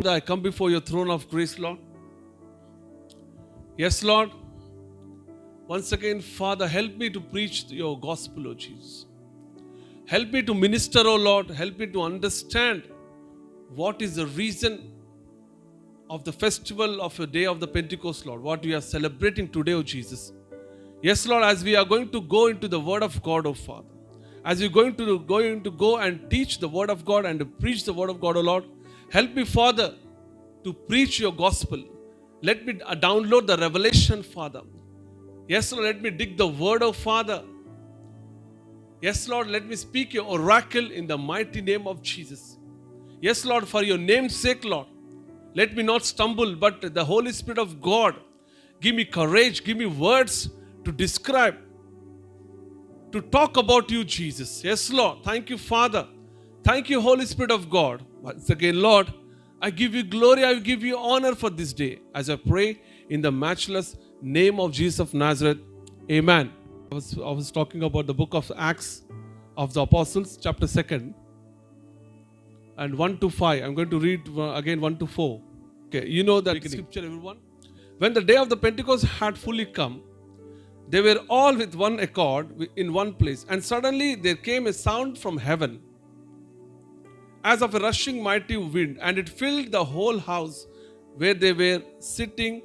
Father, I come before your throne of grace, Lord. Yes, Lord. Once again, Father, help me to preach your gospel, O Jesus. Help me to minister, O Lord. Help me to understand what is the reason of the festival of the day of the Pentecost, Lord. What we are celebrating today, O Jesus. Yes, Lord, as we are going to go into the word of God, O Father. As we're going to go and teach the word of God and to preach the word of God, O Lord. Help me, Father, to preach your gospel. Let me download the revelation, Father. Yes, Lord, let me dig the word of Father. Yes, Lord, let me speak your oracle in the mighty name of Jesus. Yes, Lord, for your name's sake, Lord. Let me not stumble, but the Holy Spirit of God, give me courage, give me words to describe, to talk about you, Jesus. Yes, Lord. Thank you, Father. Thank you, Holy Spirit of God. Once again, Lord, I give you glory, I give you honor for this day as I pray in the matchless name of Jesus of Nazareth. Amen. I was talking about the book of Acts of the Apostles, chapter 2 and 1 to 5. I'm going to read again 1 to 4. Okay, you know that scripture, everyone. When the day of the Pentecost had fully come, they were all with one accord in one place, and suddenly there came a sound from heaven as of a rushing mighty wind, and it filled the whole house where they were sitting.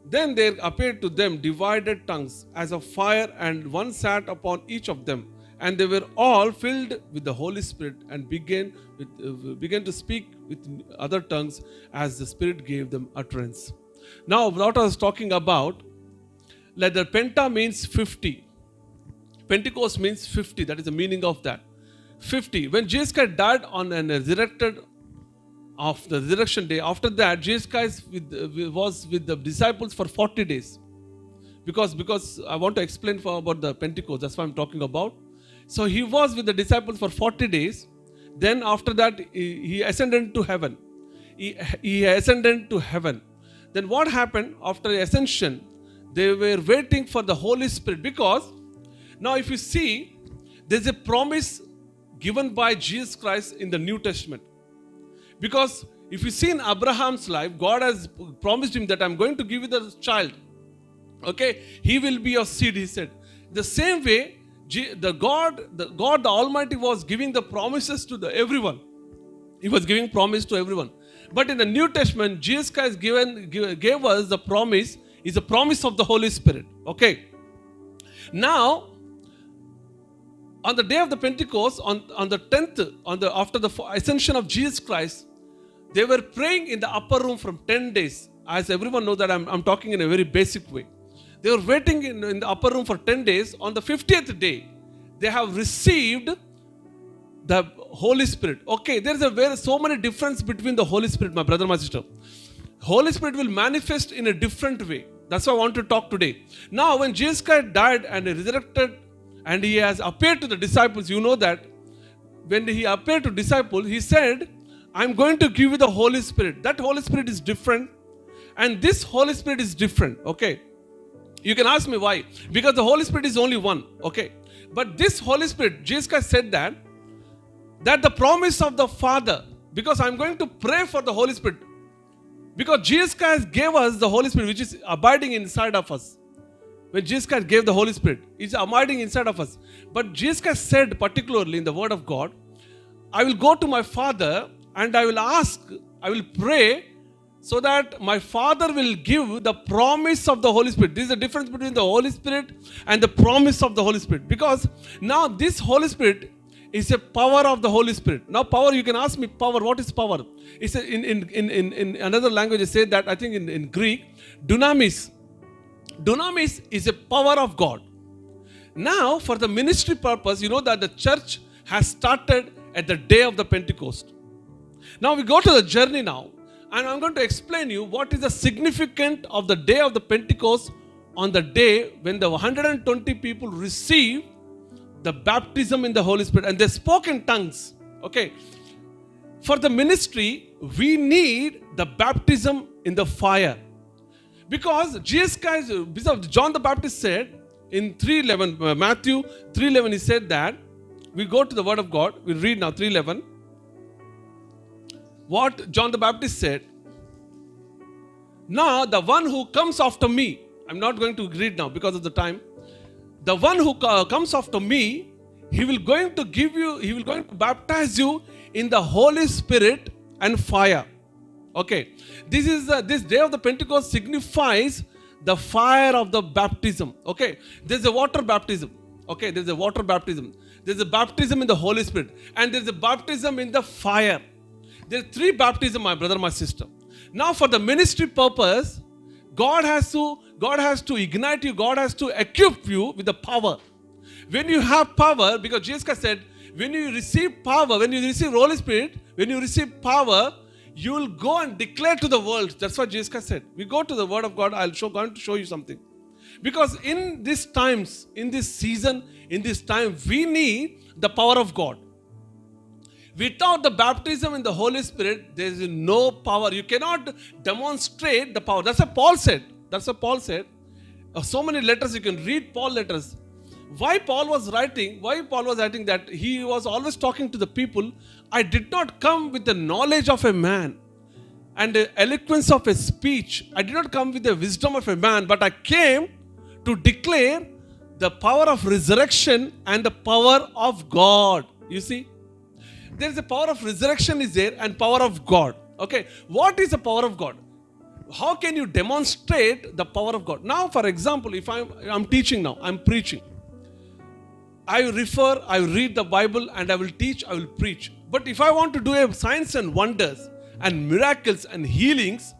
Then there appeared to them divided tongues as of fire, and one sat upon each of them. And they were all filled with the Holy Spirit and began to speak with other tongues as the Spirit gave them utterance. Now, what I was talking about, like the Penta means 50. Pentecost means 50. That is the meaning of that. 50. When Jesus Christ died on and resurrected of the resurrection day, after that, Jesus Christ was with the disciples for 40 days. Because I want to explain about the Pentecost. That's what I'm talking about. So he was with the disciples for 40 days. Then after that, he ascended to heaven. He ascended to heaven. Then what happened after the ascension? They were waiting for the Holy Spirit. Because now if you see, there's a promise given by Jesus Christ in the New Testament. Because if you see in Abraham's life, God has promised him that I'm going to give you the child. Okay, he will be your seed, he said. The same way, the God the Almighty was giving the promises to everyone. He was giving promise to everyone. But in the New Testament, Jesus Christ gave us the promise, is the promise of the Holy Spirit. Okay. Now, on the day of the Pentecost, on the 10th, after the ascension of Jesus Christ, they were praying in the upper room from 10 days. As everyone knows that I'm talking in a very basic way. They were waiting in the upper room for 10 days. On the 50th day, they have received the Holy Spirit. Okay, there is so many difference between the Holy Spirit, my brother, my sister. Holy Spirit will manifest in a different way. That's why I want to talk today. Now, when Jesus Christ died and resurrected, and he has appeared to the disciples, you know that when he appeared to disciples, he said, I'm going to give you the Holy Spirit. That Holy Spirit is different, and this Holy Spirit is different. Okay. You can ask me why. Because the Holy Spirit is only one. Okay. But this Holy Spirit, Jesus Christ said that the promise of the Father, because I'm going to pray for the Holy Spirit. Because Jesus Christ gave us the Holy Spirit, which is abiding inside of us. When Jesus Christ gave the Holy Spirit, it's abiding inside of us. But Jesus Christ said particularly in the Word of God, I will go to my Father and I will ask, I will pray, so that my Father will give the promise of the Holy Spirit. This is the difference between the Holy Spirit and the promise of the Holy Spirit. Because now this Holy Spirit is a power of the Holy Spirit. Now power, you can ask me power, what is power? It's in another language, they say that, I think in Greek, dunamis. Dunamis is a power of God. Now for the ministry purpose, you know that the church has started at the day of the Pentecost. Now we go to the journey now. And I'm going to explain you what is the significance of the day of the Pentecost, on the day when the 120 people received the baptism in the Holy Spirit and they spoke in tongues. Okay. For the ministry, we need the baptism in the fire. Because Jesus Christ, John the Baptist said in 3:11, Matthew 3:11, he said that, we go to the Word of God, we read now 3:11. what John the Baptist said, now the one who comes after me, I'm not going to read now because of the time. The one who comes after me, he will going to baptize you in the Holy Spirit and fire. Okay, this day of the Pentecost signifies the fire of the baptism. Okay, there's a water baptism. Okay, there's a water baptism. There's a baptism in the Holy Spirit, and there's a baptism in the fire. There's 3 baptisms, my brother, my sister. Now, for the ministry purpose, God has to ignite you. God has to equip you with the power. When you have power, because Jesus Christ said, when you receive power, when you receive Holy Spirit, when you receive power, you will go and declare to the world. That's what Jesus Christ said. We go to the Word of God. Going to show you something. Because in these times, in this season, in this time, we need the power of God. Without the baptism in the Holy Spirit, there is no power. You cannot demonstrate the power. That's what Paul said. So many letters you can read Paul letters. Why Paul was writing that he was always talking to the people. I did not come with the knowledge of a man and the eloquence of a speech. I did not come with the wisdom of a man, but I came to declare the power of resurrection and the power of God. You see, there is a power of resurrection is there and power of God. Okay, what is the power of God? How can you demonstrate the power of God? Now, for example, if I'm teaching now, I'm preaching. I read the Bible, and I will teach, I will preach. But if I want to do a signs and wonders and miracles and healings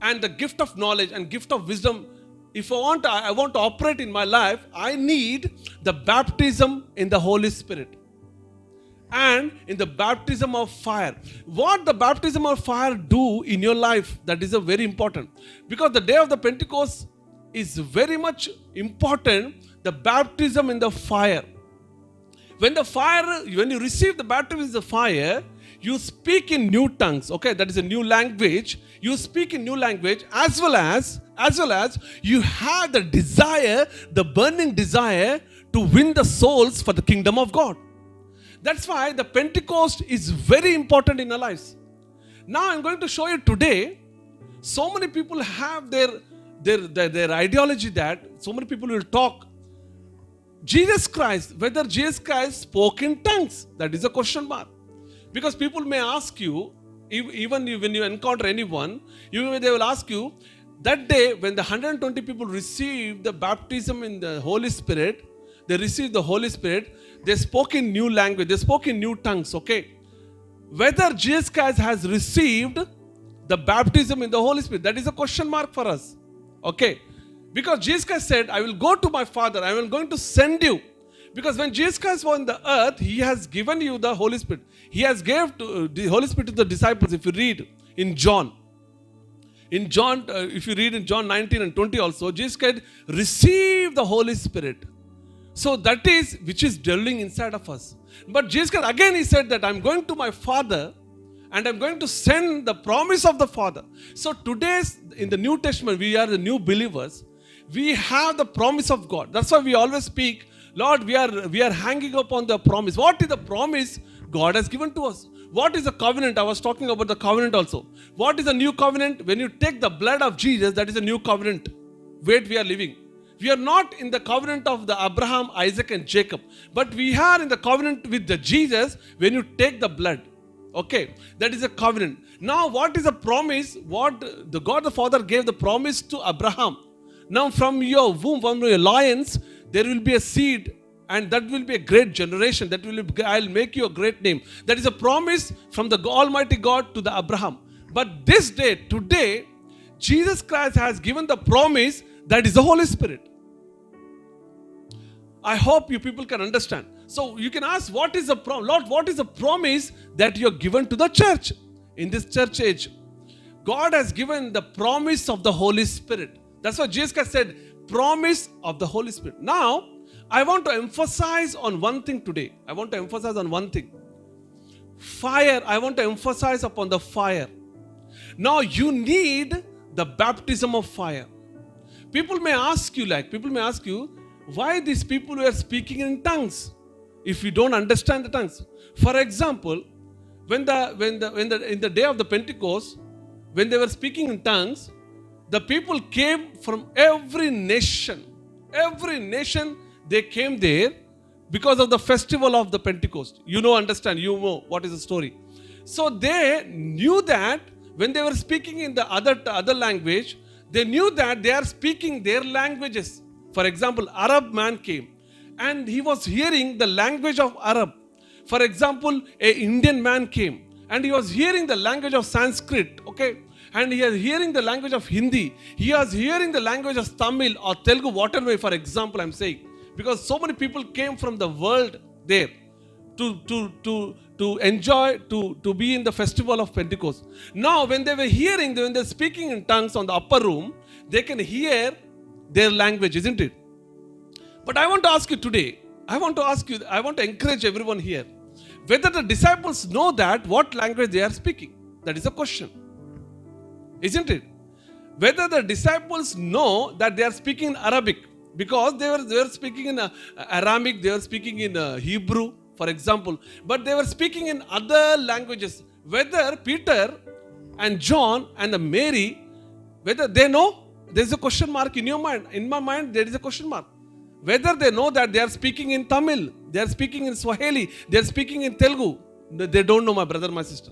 and the gift of knowledge and gift of wisdom, if I want to operate in my life, I need the baptism in the Holy Spirit and in the baptism of fire. What the baptism of fire do in your life, that is a very important. Because the day of the Pentecost is very much important, the baptism in the fire. When you receive the baptism in the fire, you speak in new tongues. Okay, that is a new language. You speak in new language as well as you have the desire, the burning desire to win the souls for the kingdom of God. That's why the Pentecost is very important in our lives. Now I'm going to show you today, so many people have their ideology that so many people will talk. Whether Jesus Christ spoke in tongues, that is a question mark. Because people may ask you, even when you encounter anyone, they will ask you, that day when the 120 people received the baptism in the Holy Spirit, they received the Holy Spirit, they spoke in new language, they spoke in new tongues, okay? Whether Jesus Christ has received the baptism in the Holy Spirit, that is a question mark for us, okay? Because Jesus Christ said, I will go to my Father, I am going to send you. Because when Jesus Christ was on the earth, He has given you the Holy Spirit. He has gave the Holy Spirit to the disciples. If you read in John, if you read in John 19 and 20 also, Jesus Christ received the Holy Spirit. So that is which is dwelling inside of us. But Jesus Christ, again He said that I'm going to my Father and I'm going to send the promise of the Father. So today in the New Testament, we are the new believers. We have the promise of God. That's why we always speak, Lord, we are hanging upon the promise. What is the promise God has given to us? What is the covenant? I was talking about the covenant also. What is the new covenant? When you take the blood of Jesus, that is a new covenant where we are living. We are not in the covenant of the Abraham, Isaac and Jacob, but we are in the covenant with the Jesus when you take the blood. Okay, that is a covenant. Now what is the promise? What the God the Father gave the promise to Abraham. Now from your womb, from your loins, there will be a seed, and that will be a great generation. I'll make you a great name. That is a promise from the Almighty God to the Abraham. But this day, today, Jesus Christ has given the promise, that is the Holy Spirit. I hope you people can understand. So you can ask, what is the Lord, what is the promise that you have given to the church in this church age? God has given the promise of the Holy Spirit. That's what Jesus Christ said, promise of the Holy Spirit. Now, I want to emphasize on one thing today. Fire. I want to emphasize upon the fire. Now, you need the baptism of fire. People may ask you, why these people were speaking in tongues if you don't understand the tongues? For example, In the day of the Pentecost, when they were speaking in tongues, the people came from every nation. Every nation they came there because of the festival of the Pentecost. Understand, what is the story. So they knew that when they were speaking in the other language, they knew that they are speaking their languages. For example, Arab man came and he was hearing the language of Arab. For example, a Indian man came and he was hearing the language of Sanskrit, okay? And he was hearing the language of Hindi. He was hearing the language of Tamil or Telugu, whatever, for example, I'm saying. Because so many people came from the world there to enjoy, to be in the festival of Pentecost. Now, when they were hearing, when they're speaking in tongues on the upper room, they can hear their language, isn't it? But I want to ask you today, I want to encourage everyone here, whether the disciples know that what language they are speaking. That is a question. Isn't it? Whether the disciples know that they are speaking in Arabic, because they were speaking in Aramaic, they were speaking in Hebrew, for example, but they were speaking in other languages. Whether Peter and John and Mary, whether they know, there is a question mark in your mind. In my mind, there is a question mark. Whether they know that they are speaking in Tamil, they are speaking in Swahili, they are speaking in Telugu, they don't know, my brother, my sister.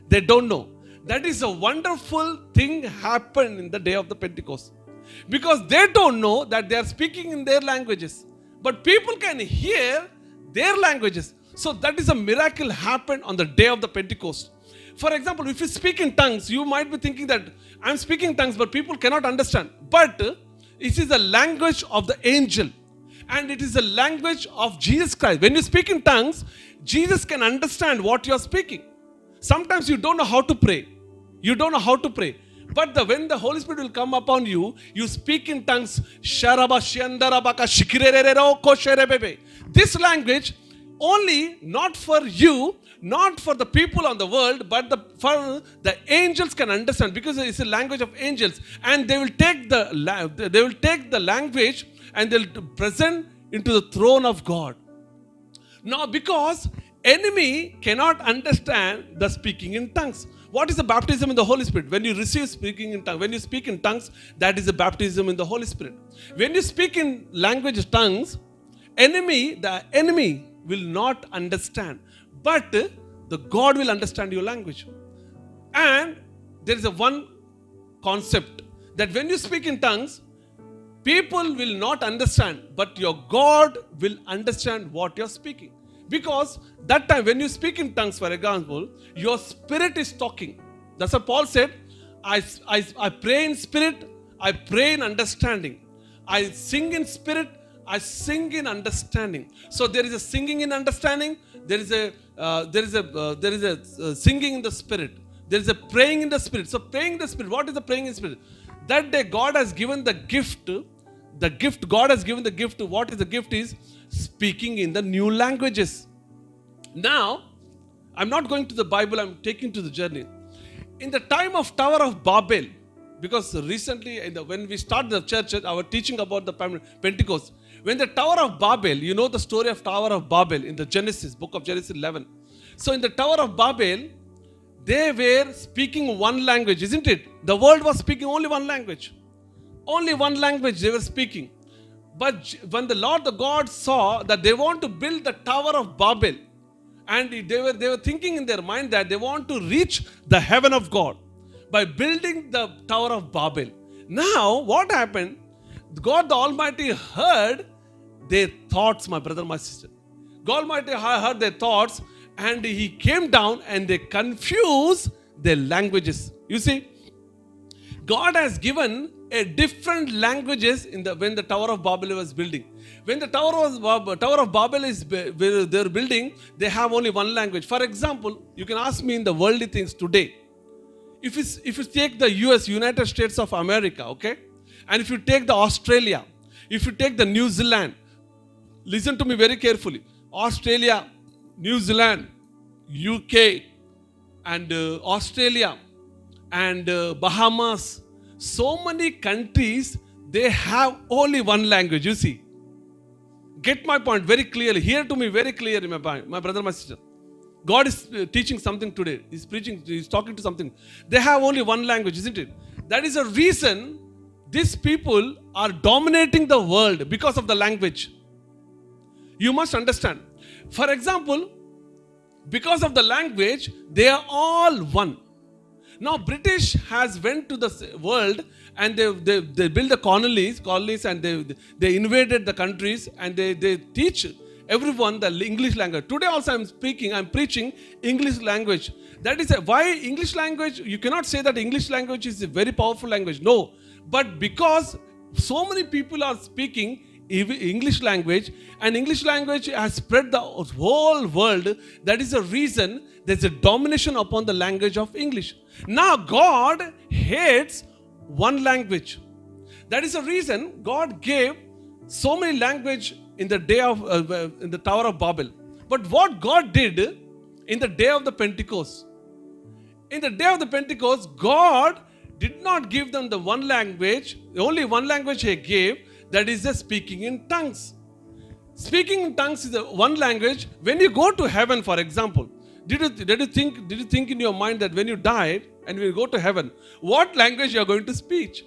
They don't know. That is a wonderful thing happened in the day of the Pentecost. Because they don't know that they are speaking in their languages. But people can hear their languages. So that is a miracle happened on the day of the Pentecost. For example, if you speak in tongues, you might be thinking that I'm speaking tongues, but people cannot understand. But it is the language of the angel. And it is the language of Jesus Christ. When you speak in tongues, Jesus can understand what you are speaking. Sometimes you don't know how to pray. You don't know how to pray. But when the Holy Spirit will come upon you, you speak in tongues. This language only not for you, not for the people on the world, but for the angels can understand, because it's a language of angels, and they will take the language and they'll present into the throne of God. Now, because enemy cannot understand the speaking in tongues. What is the baptism in the Holy Spirit? When you receive speaking in tongues, when you speak in tongues, that is the baptism in the Holy Spirit. When you speak in language tongues, the enemy will not understand, but the God will understand your language. And there is a one concept that when you speak in tongues, people will not understand, but your God will understand what you're speaking. Because that time when you speak in tongues, for example, your spirit is talking. That's what Paul said. I pray in spirit, I pray in understanding. I sing in spirit, I sing in understanding. So there is a singing in understanding. There is a singing in the spirit. There is a praying in the spirit. So praying in the spirit. What is the praying in the spirit? That day God has given the gift. The gift God has given the gift. What is the gift? Is speaking in the new languages. Now, I'm not going to the Bible. I'm taking to the journey. In the time of Tower of Babel, because recently when we started the church, our teaching about the Pentecost, when the Tower of Babel, you know the story of Tower of Babel in the Genesis, book of Genesis 11. So in the Tower of Babel, they were speaking one language, isn't it? The world was speaking only one language. Only one language they were speaking. But when the Lord, the God saw that they want to build the Tower of Babel, and they were thinking in their mind that they want to reach the heaven of God by building the Tower of Babel. Now, what happened? God the Almighty heard their thoughts, my brother, my sister. God Almighty heard their thoughts, and He came down and they confused their languages. You see, God has given a different languages when the Tower of Babel was building. When the Tower of Babel is they're building, they have only one language. For example, you can ask me in the worldly things today. If you take the US, United States of America, okay, and if you take the Australia, if you take the New Zealand, listen to me very carefully. Australia, New Zealand, UK, and Australia, and Bahamas. So many countries, they have only one language, you see. Get my point very clearly. Hear to me very clearly, my brother, my sister. God is teaching something today. He's preaching, He's talking to something. They have only one language, isn't it? That is a reason these people are dominating the world because of the language. You must understand. For example, because of the language, they are all one. Now, British has went to the world and they built the colonies and they invaded the countries and they teach everyone the English language. Today also I'm preaching English language. That is why English language, you cannot say that English language is a very powerful language. No. But because so many people are speaking English language and English language has spread the whole world, that is the reason there's a domination upon the language of English. Now God hates one language. That is the reason God gave so many language in the day of in the Tower of Babel. But what God did in the day of the Pentecost, God did not give them the one language. Only one language He gave, that is the speaking in tongues. Speaking in tongues is the one language. When you go to heaven, for example, did you think in your mind that when you died and you go to heaven, what language you are going to speak?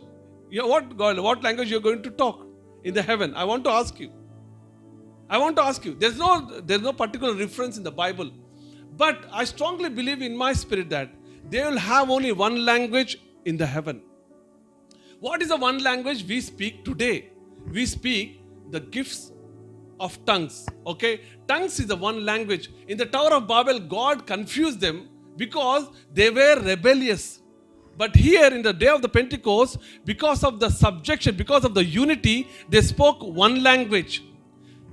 What language you are going to talk in the heaven? I want to ask you. There's no particular reference in the Bible, but I strongly believe in my spirit that they will have only one language in the heaven. What is the one language we speak today? We speak the gifts of tongues. Okay, tongues is the one language. In the Tower of Babel, God confused them because they were rebellious. But here in the day of the Pentecost, because of the subjection, because of the unity, they spoke one language.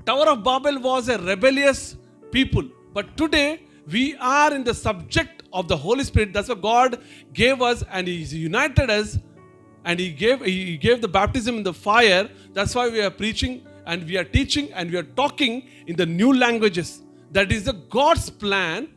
Tower of Babel was a rebellious people. But today, we are in the subject of the Holy Spirit. That's what God gave us, and He united us, and He gave the baptism in the fire. That's why we are preaching and we are teaching and we are talking in the new languages. That is the God's plan.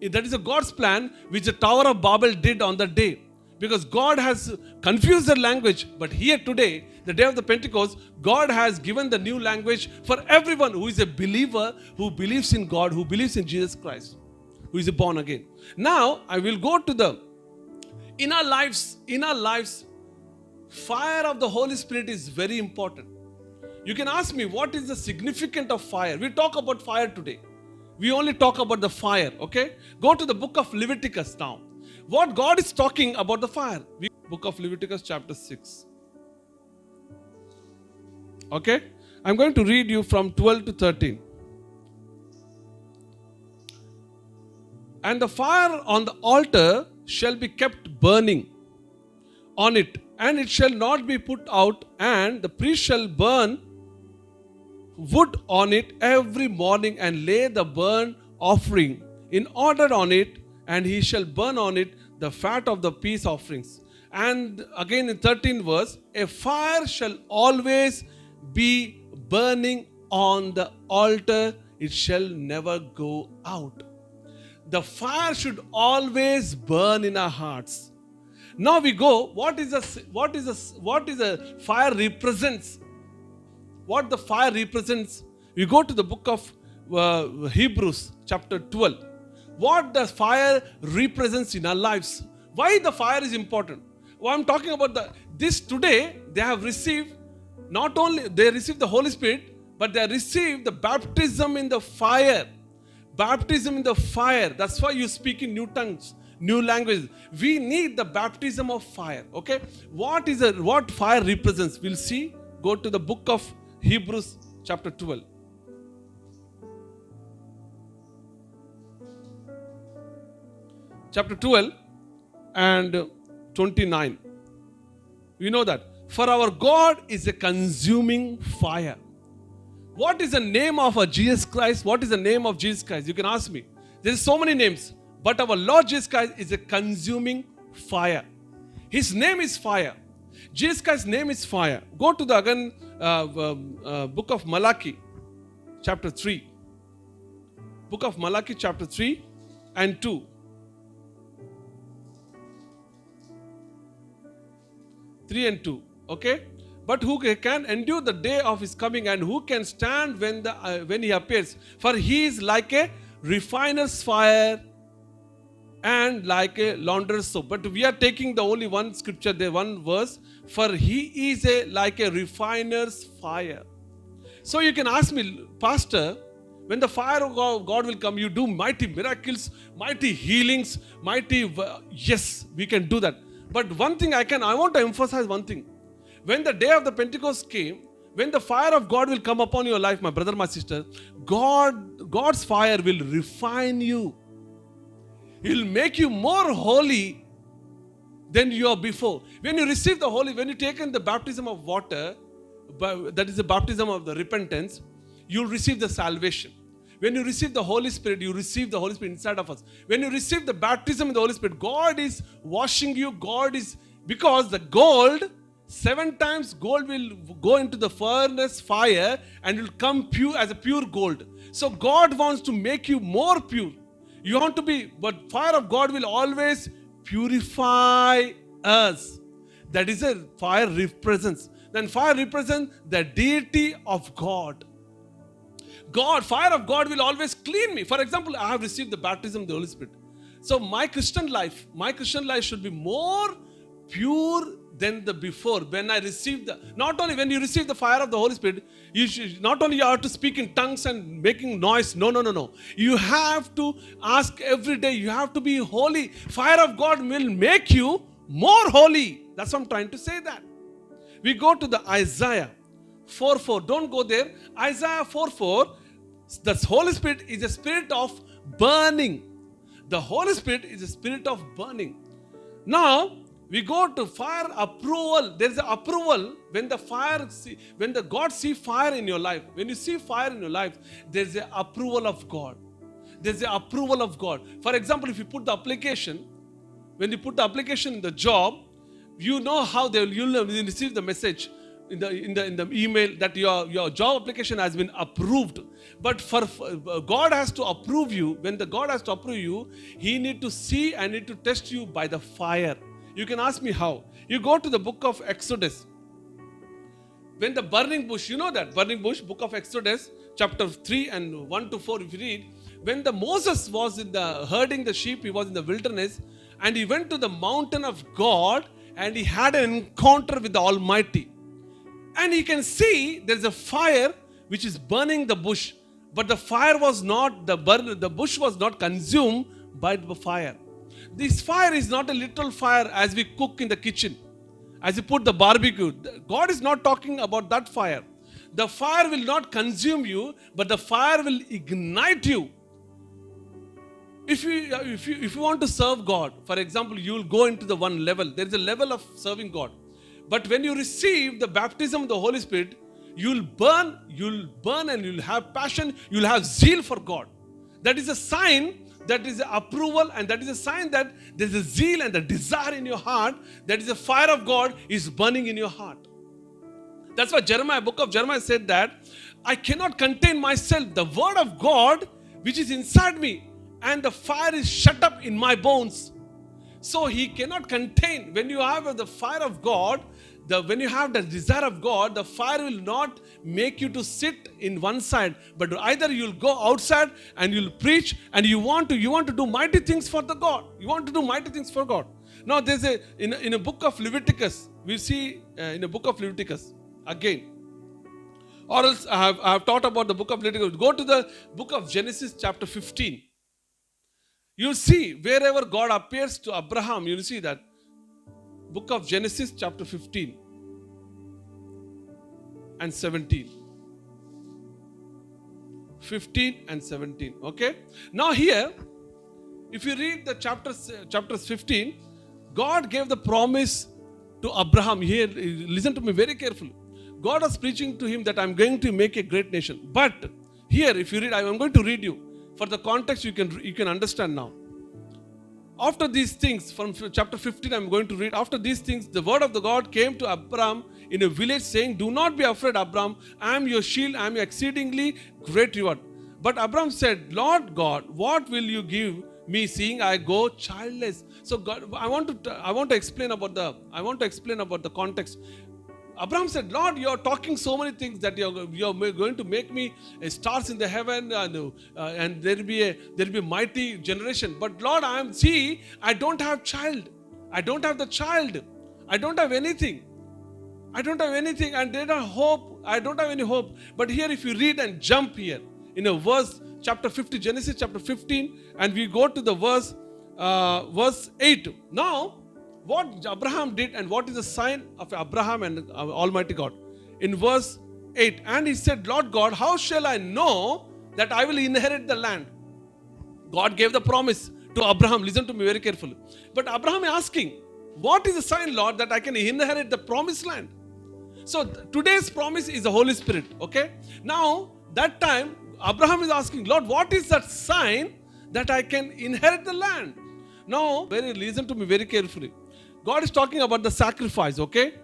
That is a God's plan which the Tower of Babel did on that day. Because God has confused the language. But here today, the day of the Pentecost, God has given the new language for everyone who is a believer, who believes in God, who believes in Jesus Christ, who is born again. Now, I will go to the in our lives, fire of the Holy Spirit is very important. You can ask me, what is the significance of fire? We talk about fire today. We only talk about the fire, okay? Go to the book of Leviticus now. What God is talking about the fire. Book of Leviticus chapter 6. Okay? I'm going to read you from 12 to 13. And the fire on the altar shall be kept burning on it, and it shall not be put out, and the priest shall burn wood on it every morning and lay the burnt offering in order on it, and he shall burn on it the fat of the peace offerings. And again in 13th verse, a fire shall always be burning on the altar, it shall never go out. The fire should always burn in our hearts. Now we go, what is a fire represents? What the fire represents? We go to the book of Hebrews chapter 12. What the fire represents in our lives. Why the fire is important? Well, I'm talking about this today. They have received, not only they received the Holy Spirit, but they received the baptism in the fire. Baptism in the fire. That's why you speak in new tongues, new languages. We need the baptism of fire. Okay, what fire represents? We'll see. Go to the book of Hebrews chapter 12. Chapter 12 and 29. We know that. For our God is a consuming fire. What is the name of Jesus Christ? What is the name of Jesus Christ? You can ask me. There are so many names. But our Lord Jesus Christ is a consuming fire. His name is fire. Jesus Christ's name is fire. Go to the book of Malachi, chapter 3. Book of Malachi, chapter 3 and 2. 3 and 2. Okay? But who can endure the day of his coming, and who can stand when he appears? For he is like a refiner's fire and like a launderer's soap. But we are taking the only one scripture there, one verse. For he is like a refiner's fire. So you can ask me, Pastor, when the fire of God will come, you do mighty miracles, mighty healings, yes, we can do that. But one thing I want to emphasize one thing. When the day of the Pentecost came, when the fire of God will come upon your life, my brother, my sister, God's fire will refine you. He will make you more holy than you are before. When you receive the Holy, when you take in the baptism of water, that is the baptism of the repentance, you'll receive the salvation. When you receive the Holy Spirit, you receive the Holy Spirit inside of us. When you receive the baptism in the Holy Spirit, God is washing you. Because the gold, 7 times gold will go into the furnace fire and will come pure as a pure gold. So God wants to make you more pure. You want to be, but fire of God will always purify us. That is a fire represents. Then fire represents the deity of God. Fire of God will always clean me. For example, I have received the baptism of the Holy Spirit. So my Christian life should be more pure than the before. When I received not only when you receive the fire of the Holy Spirit, not only you have to speak in tongues and making noise. No. You have to ask every day. You have to be holy. Fire of God will make you more holy. That's what I'm trying to say that. We go to the Isaiah 4:4. Don't go there. Isaiah 4:4. The Holy Spirit is a spirit of burning. The Holy Spirit is a spirit of burning. Now, we go to fire approval. There is an approval when the God see fire in your life. When you see fire in your life, there is an approval of God. There is an approval of God. For example, if you put the application, when you put the application in the job, you know how you'll receive the message in the email that your job application has been approved. But for God has to approve you. When the God has to approve you, He need to see and need to test you by the fire. You can ask me how. You go to the book of Exodus. When the burning bush, you know that burning bush, book of Exodus, chapter 3 and 1 to 4, if you read, when the Moses was herding the sheep, he was in the wilderness, and he went to the mountain of God, and he had an encounter with the Almighty. And he can see there's a fire which is burning the bush, but the fire was not, the bush was not consumed by the fire. This fire is not a literal fire as we cook in the kitchen, as you put the barbecue. God is not talking about that fire. The fire will not consume you, but the fire will ignite you. If you want to serve God, for example, you will go into the one level. There is a level of serving God. But when you receive the baptism of the Holy Spirit, you'll burn and you'll have passion, you'll have zeal for God. That is a sign. That is approval, and that is a sign that there's a zeal and a desire in your heart. That is the fire of God is burning in your heart. That's why book of Jeremiah said that I cannot contain myself. The word of God which is inside me, and the fire is shut up in my bones. So he cannot contain. When you have the fire of God, when you have the desire of God, the fire will not make you to sit in one side, but either you'll go outside and you'll preach, and you want to do mighty things for the God. You want to do mighty things for God. Now there's in a book of Leviticus, we see in a book of Leviticus again. Or else I have taught about the book of Leviticus. Go to the book of Genesis chapter 15. You see wherever God appears to Abraham, you'll see that. Book of Genesis chapter 15 and 17. 15 and 17. Okay. Now here, if you read the chapters 15, God gave the promise to Abraham. Here, listen to me very carefully. God was preaching to him that I'm going to make a great nation. But here, if you read, I'm going to read you. For the context, you can understand now. After these things, from chapter 15, I'm going to read. After these things, the word of the God came to Abram in a village, saying, do not be afraid, Abram. I am your shield. I am your exceedingly great reward. But Abram said, Lord God, what will you give me, seeing I go childless? So God, I want to explain about the context. Abraham said, Lord, you're talking so many things that you're going to make me stars in the heaven, and there'll be a mighty generation. But Lord, I don't have child. I don't have the child. I don't have anything. I don't have anything, and they don't hope. I don't have any hope. But here, if you read and jump here in a verse, chapter 50, Genesis chapter 15, and we go to the verse 8. Now, what Abraham did and what is the sign of Abraham and Almighty God? In verse 8, and he said, Lord God, how shall I know that I will inherit the land? God gave the promise to Abraham. Listen to me very carefully. But Abraham is asking, what is the sign, Lord, that I can inherit the promised land? So today's promise is the Holy Spirit. Okay. Now, that time, Abraham is asking, Lord, what is that sign that I can inherit the land? Now, listen to me very carefully. God is talking about the sacrifice, okay?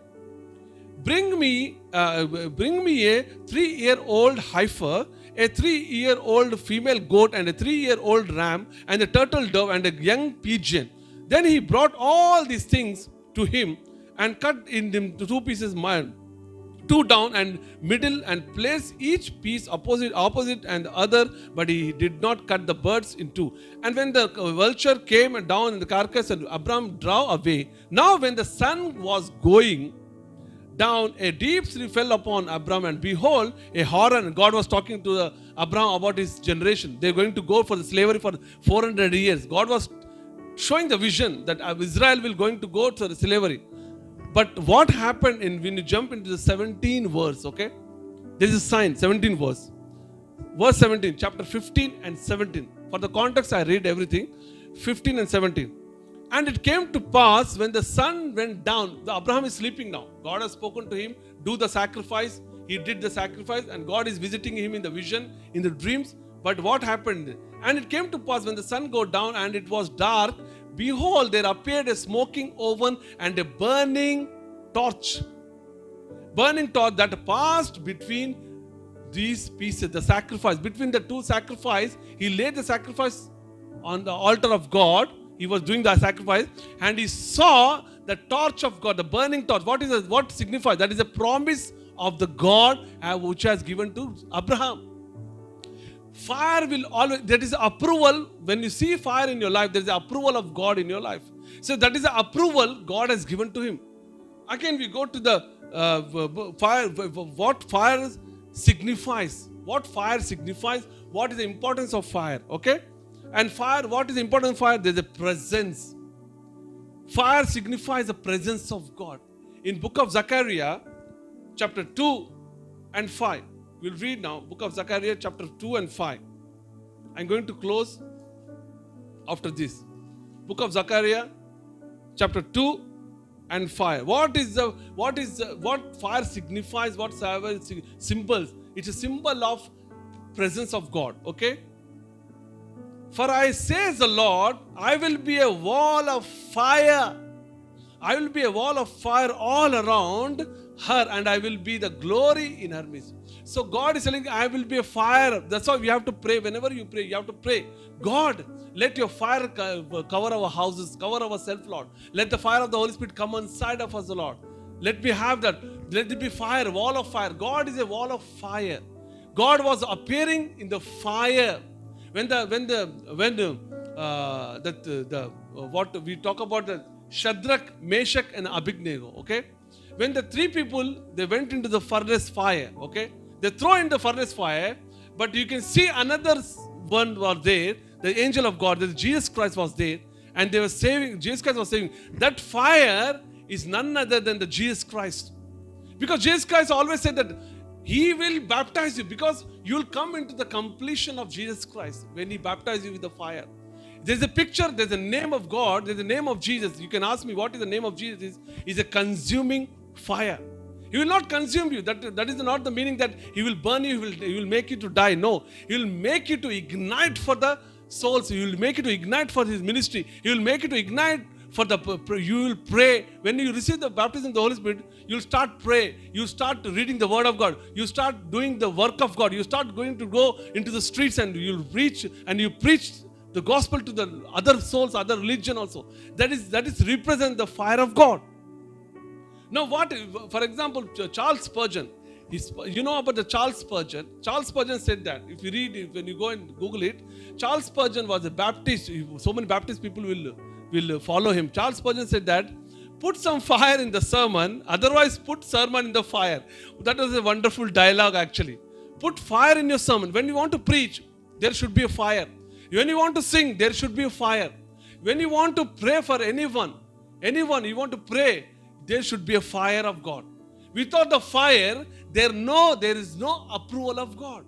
Bring me a 3-year-old heifer, a 3-year-old female goat, and a 3-year-old ram, and a turtle dove, and a young pigeon. Then he brought all these things to him and cut in them to 2 pieces, 2 down and middle, and placed each piece opposite and the other, but he did not cut the birds in 2. And when the vulture came down in the carcass, and Abraham drew away. Now when the sun was going down, a deep sleep fell upon Abraham, and behold, a horror. And God was talking to Abraham about his generation. They're going to go for the slavery for 400 years. God was showing the vision that Israel will going to go to the slavery. But what happened when you jump into the 17th verse, okay? There is a sign, 17th verse. Verse 17, chapter 15 and 17. For the context, I read everything. 15 and 17. And it came to pass when the sun went down. Abraham is sleeping now. God has spoken to him, do the sacrifice. He did the sacrifice, and God is visiting him in the vision, in the dreams. But what happened? And it came to pass when the sun go down and it was dark, behold, there appeared a smoking oven and a burning torch that passed between these pieces, the sacrifice. Between the 2 sacrifices, he laid the sacrifice on the altar of God. He was doing the sacrifice, and he saw the torch of God, the burning torch. What signifies? That is a promise of the God which has given to Abraham. Fire will always, there is approval. When you see fire in your life, there is approval of God in your life. So that is the approval God has given to him. Again, we go to the fire. What fire signifies? What fire signifies? What is the importance of fire? Okay? And fire, what is the importance of fire? There is a presence. Fire signifies the presence of God. In book of Zechariah, chapter 2 and 5. We'll read now, book of Zechariah, chapter 2 and 5. I'm going to close after this. Book of Zechariah, chapter 2 and 5. What fire signifies? What symbols? It's a symbol of presence of God. Okay? For I says the Lord, I will be a wall of fire. I will be a wall of fire all around her, and I will be the glory in her midst. So God is telling, I will be a fire. That's why we have to pray. Whenever you pray, you have to pray, God, let your fire cover our houses, cover ourselves, Lord. Let the fire of the Holy Spirit come inside of us, Lord. Let me have that. Let it be fire, wall of fire. God is a wall of fire. God was appearing in the fire. What we talk about, the Shadrach, Meshach, and Abednego, okay? When the 3 people, they went into the furnace fire, okay? They throw in the furnace fire, but you can see another one was there, the angel of God, Jesus Christ was there, and they were saving, Jesus Christ was saving. That fire is none other than the Jesus Christ. Because Jesus Christ always said that He will baptize you, because you will come into the completion of Jesus Christ when He baptizes you with the fire. There's a picture, there's a name of God, there's a name of Jesus. You can ask me what is the name of Jesus? Is a consuming fire. He will not consume you. That is not the meaning that He will burn you, He will make you to die. No, He will make you to ignite for the souls. He will make you to ignite for His ministry. He will make you to ignite for you will pray. When you receive the baptism of the Holy Spirit, you'll start pray. You start reading the Word of God. You start doing the work of God. You start going to go into the streets and you'll preach, and you preach the gospel to the other souls, other religion also. That is represent the fire of God. Now, what, for example, Charles Spurgeon, you know about the Charles Spurgeon? Charles Spurgeon said that, if you read it, when you go and Google it, Charles Spurgeon was a Baptist. So many Baptist people will follow him. Charles Spurgeon said that, put some fire in the sermon, otherwise put sermon in the fire. That was a wonderful dialogue actually. Put fire in your sermon. When you want to preach, there should be a fire. When you want to sing, there should be a fire. When you want to pray for anyone you want to pray, there should be a fire of God. Without the fire, there is no approval of God.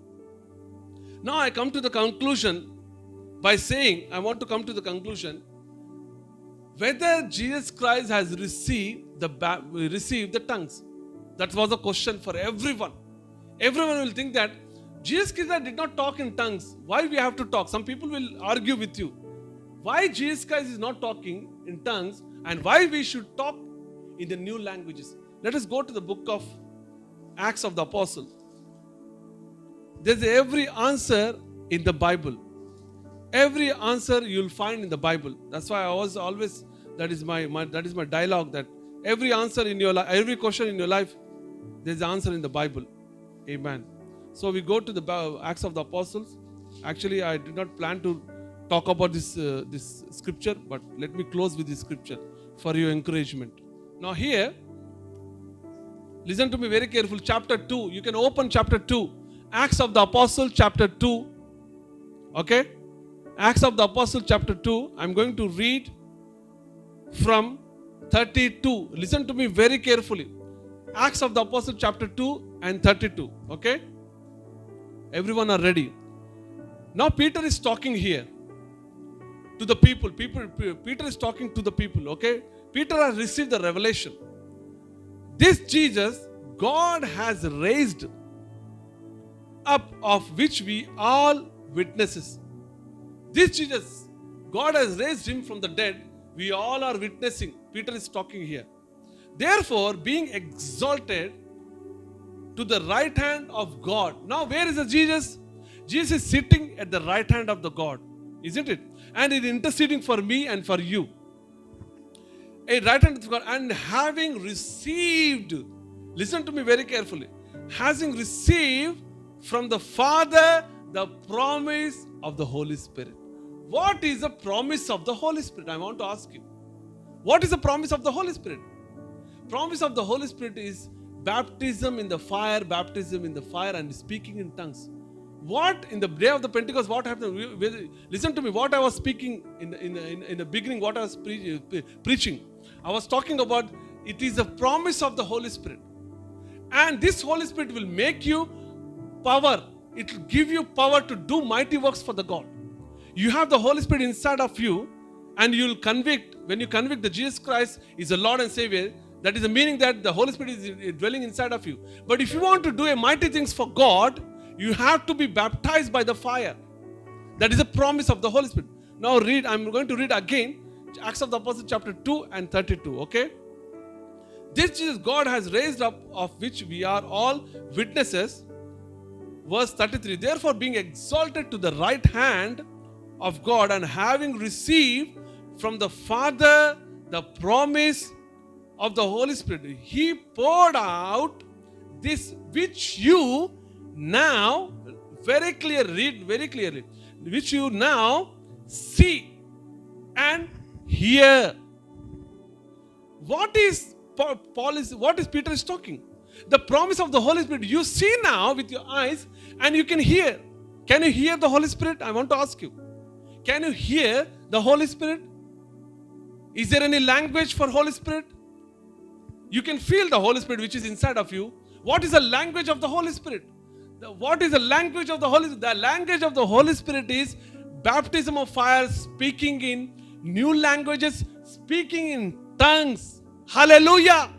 Now I come to the conclusion by saying, I want to come to the conclusion, whether Jesus Christ has received the tongues. That was a question for everyone. Everyone will think that Jesus Christ did not talk in tongues. Why we have to talk? Some people will argue with you. Why Jesus Christ is not talking in tongues and why we should talk in the new languages. Let us go to the book of Acts of the Apostles. There's every answer in the Bible. Every answer you'll find in the Bible. That's why I was always, that is my dialogue, that every answer in your life, every question in your life, there's an answer in the Bible. Amen. So we go to the Acts of the Apostles. Actually, I did not plan to talk about this scripture, but let me close with this scripture for your encouragement. Now here, listen to me very carefully. Chapter 2. You can open chapter 2. Acts of the Apostles chapter 2. Okay? Acts of the Apostles chapter 2. I'm going to read from 32. Listen to me very carefully. Acts of the Apostles chapter 2 and 32. Okay? Everyone are ready. Now Peter is talking here to the people. Peter is talking to the people. Okay? Peter has received the revelation. This Jesus, God has raised up, of which we all witnesses. This Jesus, God has raised him from the dead. We all are witnessing. Peter is talking here. Therefore, being exalted to the right hand of God. Now, where is the Jesus? Jesus is sitting at the right hand of the God. Isn't it? And is interceding for me and for you. A right hand of God, and having received, listen to me very carefully, having received from the Father the promise of the Holy Spirit. What is the promise of the Holy Spirit? I want to ask you. What is the promise of the Holy Spirit? Promise of the Holy Spirit is baptism in the fire, and speaking in tongues. What in the day of the Pentecost, what happened? Listen to me, what I was speaking in the beginning, what I was preaching. I was talking about, it is a promise of the Holy Spirit. And this Holy Spirit will make you power. It will give you power to do mighty works for the God. You have the Holy Spirit inside of you, and you will convict. When you convict that Jesus Christ is the Lord and Savior, that is the meaning that the Holy Spirit is dwelling inside of you. But if you want to do a mighty things for God, you have to be baptized by the fire. That is a promise of the Holy Spirit. Now read, I'm going to read again, Acts of the Apostles chapter 2 and 32, okay? This Jesus God has raised up, of which we are all witnesses. Verse 33, therefore being exalted to the right hand of God, and having received from the Father the promise of the Holy Spirit, he poured out this which you now, very clearly, read very clearly, which you now see and hear. What is Peter is talking? The promise of the Holy Spirit. You see now with your eyes and you can hear. Can you hear the Holy Spirit? I want to ask you. Can you hear the Holy Spirit? Is there any language for Holy Spirit? You can feel the Holy Spirit which is inside of you. What is the language of the Holy Spirit? What is the language of the Holy Spirit? The language of the Holy Spirit is baptism of fire, speaking in new languages, speaking in tongues. Hallelujah!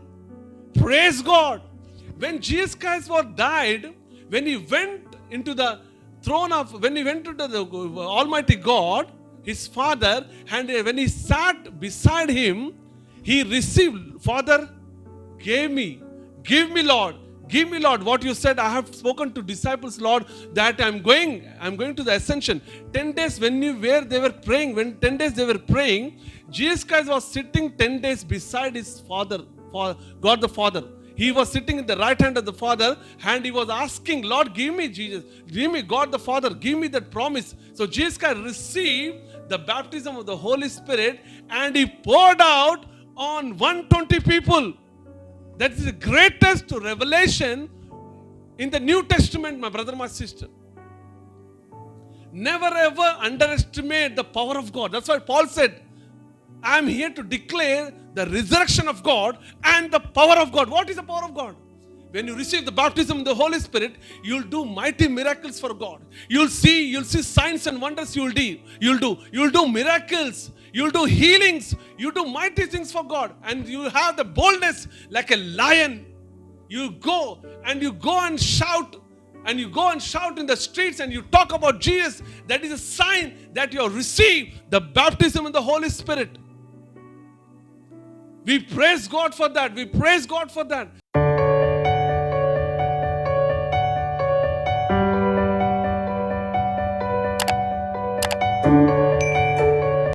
Praise God! When Jesus Christ was died, when he went into the throne of, when he went to the Almighty God, his Father, and when he sat beside him, he received, Father, give me Lord, give me Lord, what you said. I have spoken to disciples, Lord, that I'm going to the ascension. 10 days when they were praying, Jesus Christ was sitting 10 days beside his Father God the Father. He was sitting in the right hand of the Father and he was asking, Lord, give me Jesus, give me God the Father, give me that promise. So Jesus Christ received the baptism of the Holy Spirit and he poured out on 120 people. That is the greatest revelation in the New Testament, my brother, my sister. Never ever underestimate the power of God. That's why Paul said, I am here to declare the resurrection of God and the power of God. What is the power of God? When you receive the baptism of the Holy Spirit, you'll do mighty miracles for God. You'll see signs and wonders you'll do miracles. You'll do healings. You'll do mighty things for God. And you have the boldness like a lion. You go and shout. And you go and shout in the streets and you talk about Jesus. That is a sign that you have received the baptism of the Holy Spirit. We praise God for that. We praise God for that.